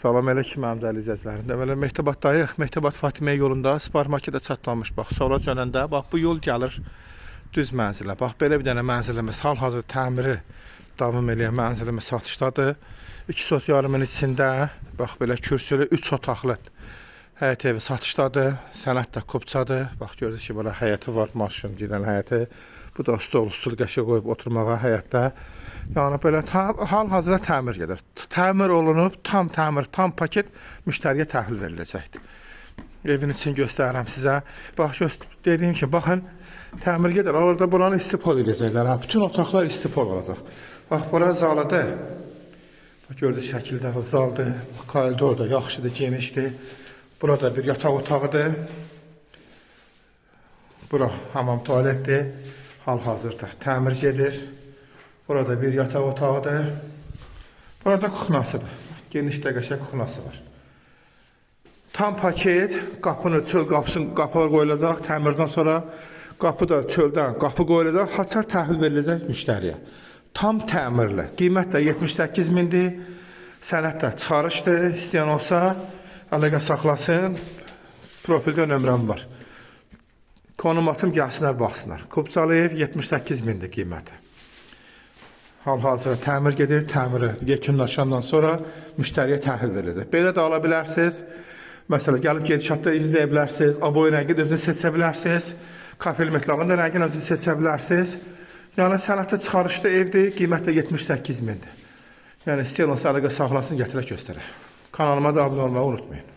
Salam əleykum mənim dəyərli izləyicilərim. Deməli Mehtabaddayıq. Mehtabad Fatimiyyə yolunda supermarketə çatlamış. Bax, sola dönəndə bax bu yol gəlir düz mənzilə. Bax belə bir dənə mənzilimiz hal-hazırda təmiri davam edən mənzilimiz satışdadır. 2 sot yarımın içində bax belə kürsülü 3 otaqlı həyət evi satışdadır. Sənət də kupçadır. Bax görürsünüz ki, burada həyəti var, maşın girən həyəti. Bu da stol qəşəng qoyub oturmağa həyətdə. Yəni belə hal-hazırda təmir gedir. Təmir olunub, tam təmir, tam paket müştəriyə təhvil veriləcəkdir. Evin için göstərirəm sizə. Bax dediyim kimi, baxın, təmir gedir. Orada buranı istipol edəcəklər. Bütün otaqlar istipol olacaq. Bax, bura zalıdır. Bax, gördüyünüz şəkildə zaldır. Koridor da yaxşıdır, genişdir. Burada bir yataq otağıdır. Bura hamam tualetdir. Hal-hazırda təmir gedir. Burada bir yataq otağıdır. Burada kuxnasıdır. Genişdə qəşəng kuxnası var. Tam paket, qapını, çöl qapısını, qapılar qoyulacaq. Təmirdən sonra qapı da çöldən qapı qoyulacaq. Haçar təhvil veriləcək müştəriyə. Tam təmirli. Qiymət də 78 mindir. Sənət də çıxarışdır. İstəyən olsa əlaqə saxlasın. Profildə nömrəm var. Konum atım, gəlsinlər, baxsınlar. Kupçalı ev 78 mindir qiyməti. Hal-hazırda təmir gedir. Təmiri yekunlaşandan sonra müştəriyə təhvil veriləcək. Belə də ala bilərsiniz. Məsələn, gəlib gedişatda izləyə bilərsiniz. Aboy rəngi də özünü seçə bilərsiniz. Kafel metlağında rəngini özünü seçə bilərsiniz. Yəni sənətdə çıxarışlı evdir. Qiymət də 78 mindir. Yəni istəyən olsa əlaqə saxlasın, gətirək göstərək. Kanalıma da abunə olmayı unutmayın.